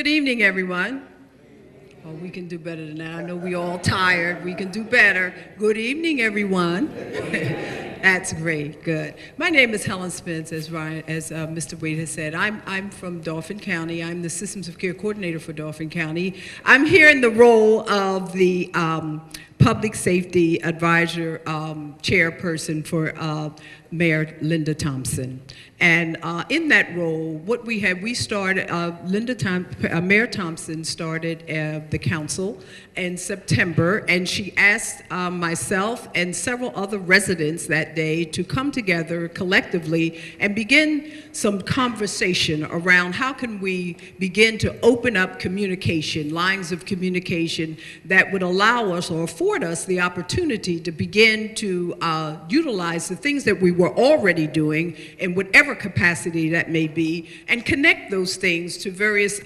Good evening, everyone. Oh, we can do better than that. I know we all tired. We can do better. Good evening, everyone. That's great. Good. My name is Helen Spence, as Mr. Wade has said. I'm from Dauphin County. I'm the Systems of Care Coordinator for Dauphin County. I'm here in the role of the Public Safety Advisor Chairperson for Mayor Linda Thompson. And in that role, what we started, Mayor Thompson started the council in September, and she asked myself and several other residents that day to come together collectively and begin some conversation around how can we begin to open up communication, lines of communication that would allow us or afford us the opportunity to begin to utilize the things that we were already doing in whatever capacity that may be, and connect those things to various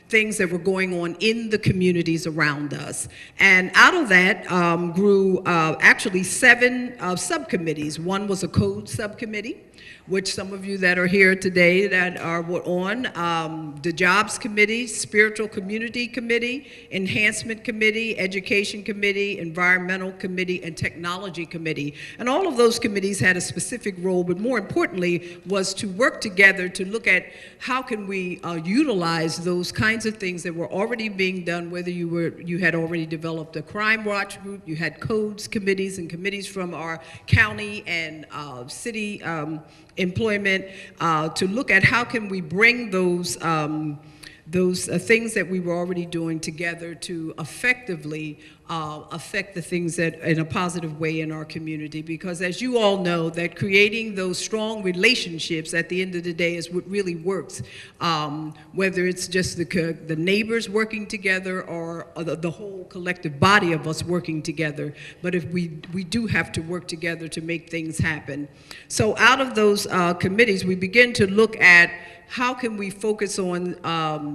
things that were going on in the communities around us. And out of that grew actually 7 subcommittees. One was a code subcommittee, which some of you that are here today that were on, the Jobs Committee, Spiritual Community Committee, Enhancement Committee, Education Committee, Environmental Committee, and Technology Committee. And all of those committees had a specific role, but more importantly was to work together to look at how can we utilize those kinds of things that were already being done, whether you had already developed a crime watch group, you had codes committees and committees from our county and city employment, to look at how can we bring those things that we were already doing together to effectively affect the things that in a positive way in our community. Because as you all know, that creating those strong relationships at the end of the day is what really works, whether it's just the neighbors working together or the whole collective body of us working together. But if we do have to work together to make things happen. So out of those committees, we begin to look at how can we focus on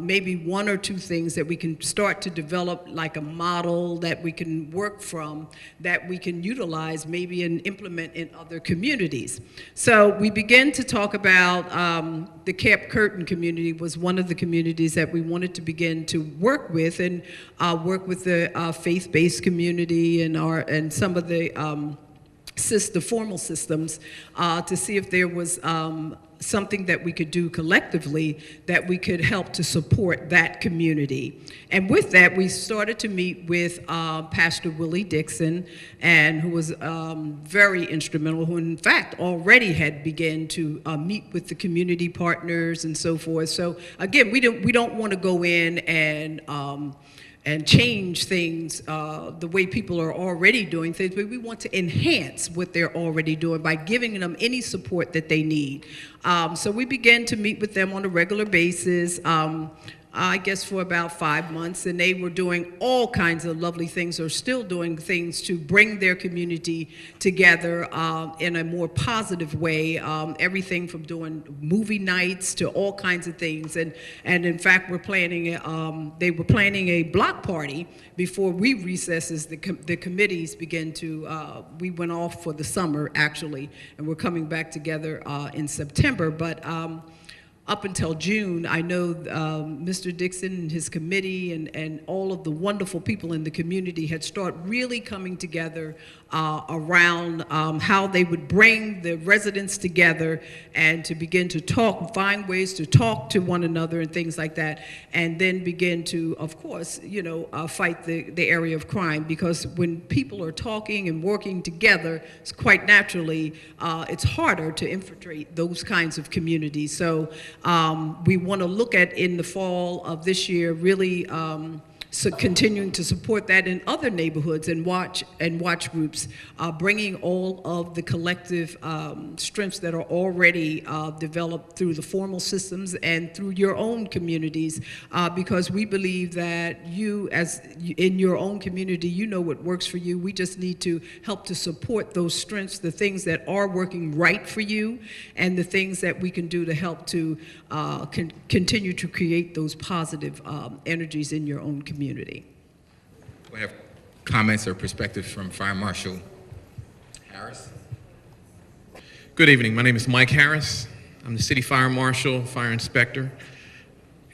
maybe 1 or 2 things that we can start to develop, like a model that we can work from, that we can utilize maybe and implement in other communities. So we begin to talk about the Camp Curtin community was one of the communities that we wanted to begin to work with, and work with the faith-based community and some of the formal systems to see if there was something that we could do collectively that we could help to support that community. And with that, we started to meet with Pastor Willie Dixon, and who was very instrumental, who in fact already had begun to meet with the community partners and so forth. So again, we don't want to go in and change things the way people are already doing things, but we want to enhance what they're already doing by giving them any support that they need. So we began to meet with them on a regular basis, I guess for about 5 months, and they were doing all kinds of lovely things, or still doing things to bring their community together in a more positive way. Everything from doing movie nights to all kinds of things, and in fact, they were planning a block party before we recesses. The committees began to. We went off for the summer actually, and we're coming back together in September, but. Up until June, I know Mr. Dixon and his committee and all of the wonderful people in the community had started really coming together around how they would bring the residents together and to begin to talk, find ways to talk to one another and things like that, and then begin to, of course, fight the area of crime. Because when people are talking and working together, it's quite naturally, it's harder to infiltrate those kinds of communities. So we want to look at, in the fall of this year, really continuing to support that in other neighborhoods and watch groups, bringing all of the collective strengths that are already developed through the formal systems and through your own communities, because we believe that you, as in your own community, you know what works for you. We just need to help to support those strengths, the things that are working right for you, and the things that we can do to help to continue to create those positive energies in your own community. We have comments or perspectives from Fire Marshal Harris. Good evening. My name is Mike Harris. I'm the City Fire Marshal, Fire Inspector.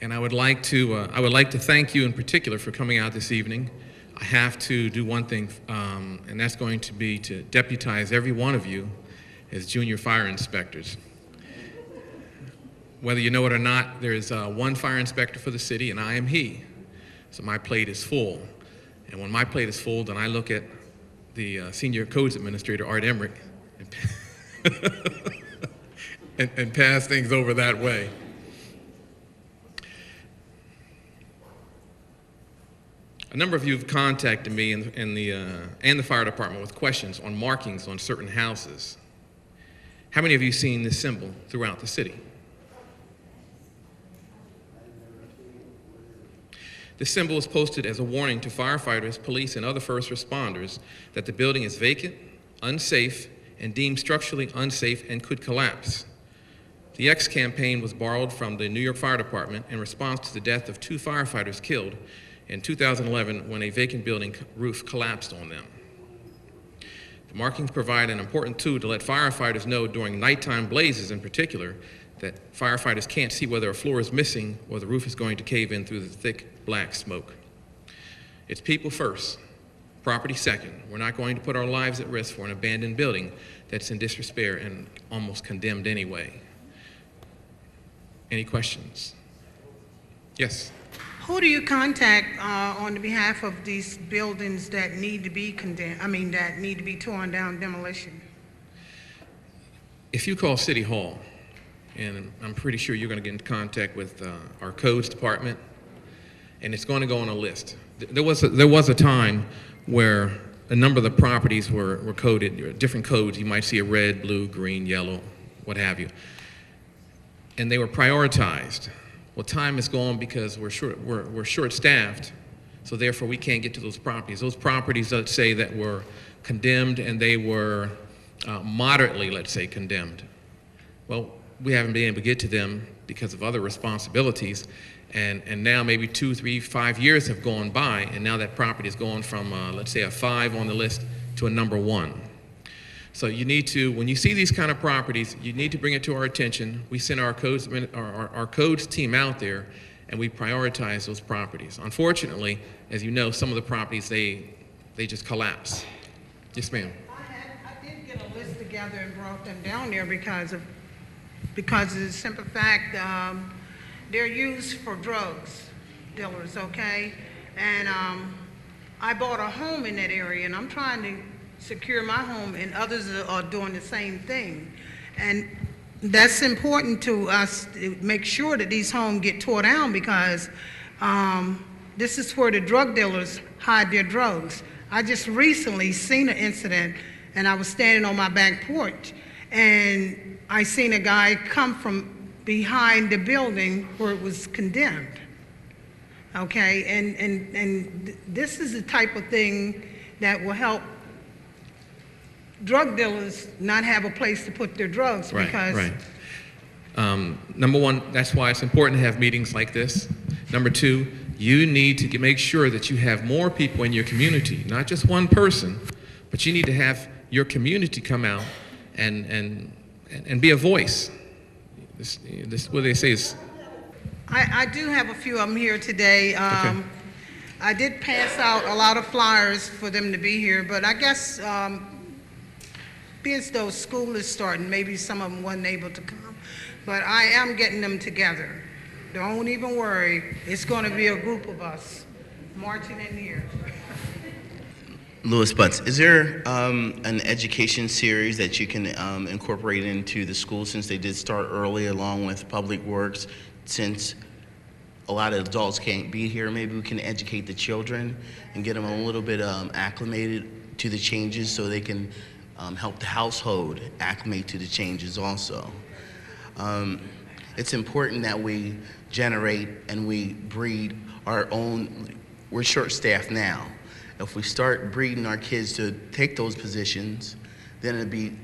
And I would like to thank you in particular for coming out this evening. I have to do one thing, and that's going to be to deputize every one of you as junior fire inspectors. Whether you know it or not, there is one fire inspector for the city, and I am he. So my plate is full. And when my plate is full, then I look at the senior codes administrator, Art Emmerich, and pass things over that way. A number of you have contacted me and the fire department with questions on markings on certain houses. How many of you seen this symbol throughout the city? This symbol is posted as a warning to firefighters, police, and other first responders that the building is vacant, unsafe, and deemed structurally unsafe and could collapse. The X campaign was borrowed from the New York Fire Department in response to the death of 2 firefighters killed in 2011 when a vacant building roof collapsed on them. The markings provide an important tool to let firefighters know during nighttime blazes in particular that firefighters can't see whether a floor is missing or the roof is going to cave in through the thick black smoke. It's people first, property second. We're not going to put our lives at risk for an abandoned building that's in disrepair and almost condemned anyway. Any questions? Yes? Who do you contact on the behalf of these buildings that need to be condemned, that need to be torn down, demolition? If you call City Hall, and I'm pretty sure you're going to get in contact with our codes department, and it's going to go on a list. There was a time where a number of the properties were coded, different codes. You might see a red, blue, green, yellow, what have you. And they were prioritized. Well, time is gone because we're short-staffed, so therefore we can't get to those properties. Those properties, let's say, that were condemned and they were moderately, let's say, condemned. Well, we haven't been able to get to them because of other responsibilities, and now maybe 2, 3, 5 years have gone by, and now that property is going from, let's say, a 5 on the list to a number 1. So you need to, when you see these kind of properties, you need to bring it to our attention. We send our codes team out there, and we prioritize those properties. Unfortunately, as you know, some of the properties, they just collapse. Yes, ma'am. I did get a list together and brought them down there because of the simple fact they're used for drugs dealers, okay? And I bought a home in that area, and I'm trying to secure my home, and others are doing the same thing. And that's important to us to make sure that these homes get tore down, because this is where the drug dealers hide their drugs. I just recently seen an incident, and I was standing on my back porch, and I seen a guy come from behind the building where it was condemned. Okay, and this is the type of thing that will help drug dealers not have a place to put their drugs. Right. Number one, that's why it's important to have meetings like this. Number two, you need to make sure that you have more people in your community, not just one person, but you need to have your community come out and be a voice. This what they say is. I do have a few of them here today. Okay. I did pass out a lot of flyers for them to be here, but I guess being as though school is starting, maybe some of them wasn't able to come. But I am getting them together. Don't even worry. It's going to be a group of us marching in here. Louis Butts, is there an education series that you can incorporate into the school, since they did start early along with Public Works? Since a lot of adults can't be here, maybe we can educate the children and get them a little bit acclimated to the changes, so they can help the household acclimate to the changes also. It's important that we generate and we breed our own. We're short-staffed now. If we start breeding our kids to take those positions, then it'd be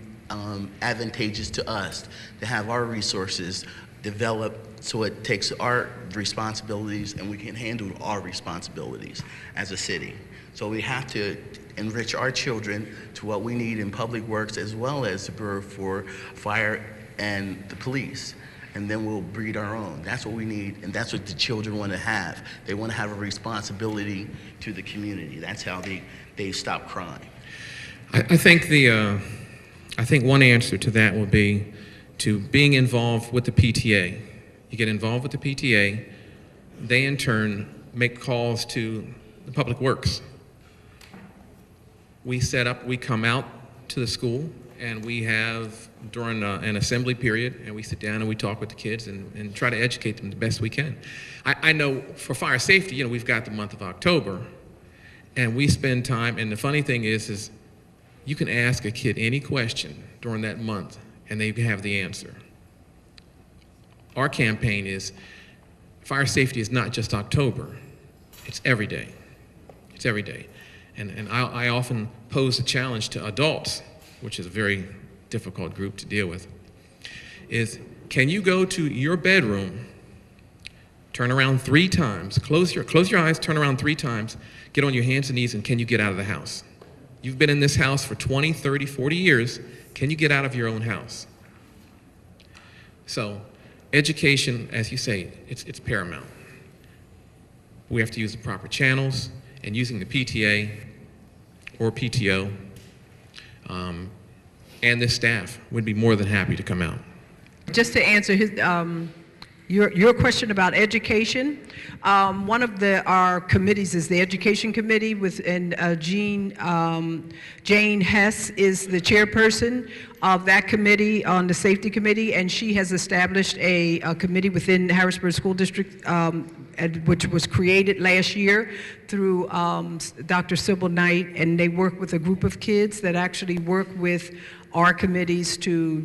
advantageous to us to have our resources developed so it takes our responsibilities and we can handle our responsibilities as a city. So we have to enrich our children to what we need in Public Works, as well as the Bureau for Fire and the police. and then we'll breed our own. That's what we need, and that's what the children want to have. They want to have a responsibility to the community. That's how they stop crime. I think one answer to that will be to being involved with the PTA. You get involved with the PTA, they in turn make calls to the Public Works. We come out to the school, and we have, during an assembly period, and we sit down and we talk with the kids and try to educate them the best we can. I know for fire safety, we've got the month of October, and we spend time, and the funny thing is you can ask a kid any question during that month, and they have the answer. Our campaign is, fire safety is not just October, it's every day. It's every day. And I often pose a challenge to adults, which is a very difficult group to deal with, is can you go to your bedroom, turn around 3 times, close your eyes, turn around 3 times, get on your hands and knees, and can you get out of the house? You've been in this house for 20, 30, 40 years. Can you get out of your own house? So education, as you say, it's paramount. We have to use the proper channels, and using the PTA or PTO, and the staff would be more than happy to come out. Just to answer your question about education, one of our committees is the Education Committee, and Jane Hess is the chairperson of that committee on the Safety Committee, and she has established a committee within Harrisburg School District, which was created last year through Dr. Sybil Knight, and they work with a group of kids that actually work with our committees to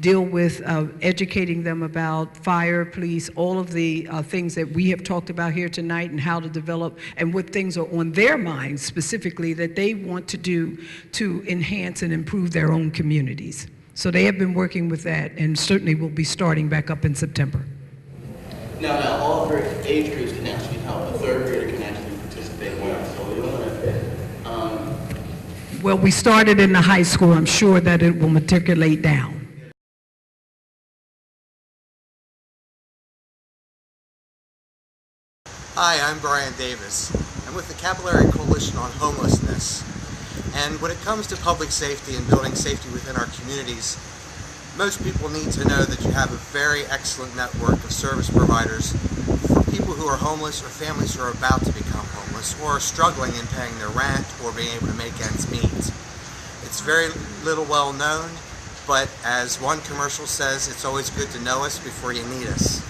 deal with educating them about fire, police, all of the things that we have talked about here tonight, and how to develop and what things are on their minds specifically that they want to do to enhance and improve their own communities. So they have been working with that, and certainly will be starting back up in September. Now all age groups can actually help. A 3rd grader can actually participate well. So we don't want to. Well, we started in the high school. I'm sure that it will matriculate down. Hi, I'm Brian Davis. I'm with the Capillary Coalition on Homelessness. And when it comes to public safety and building safety within our communities, most people need to know that you have a very excellent network of service providers for people who are homeless or families who are about to become homeless or are struggling in paying their rent or being able to make ends meet. It's very little well known, but as one commercial says, it's always good to know us before you need us.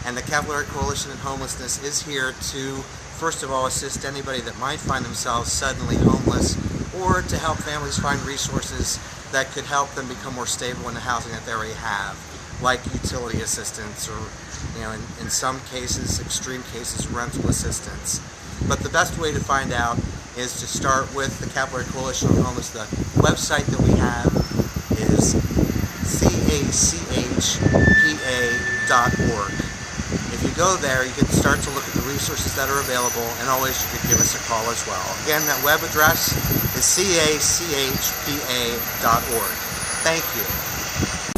And the Capillary Coalition on Homelessness is here to, first of all, assist anybody that might find themselves suddenly homeless, or to help families find resources that could help them become more stable in the housing that they already have, like utility assistance or, in some cases, extreme cases, rental assistance. But the best way to find out is to start with the Capillary Coalition on Homelessness. The website that we have is cachpa.org. If you go there, you can start to look at the resources that are available, and always you can give us a call as well. Again, that web address is cachpa.org. Thank you.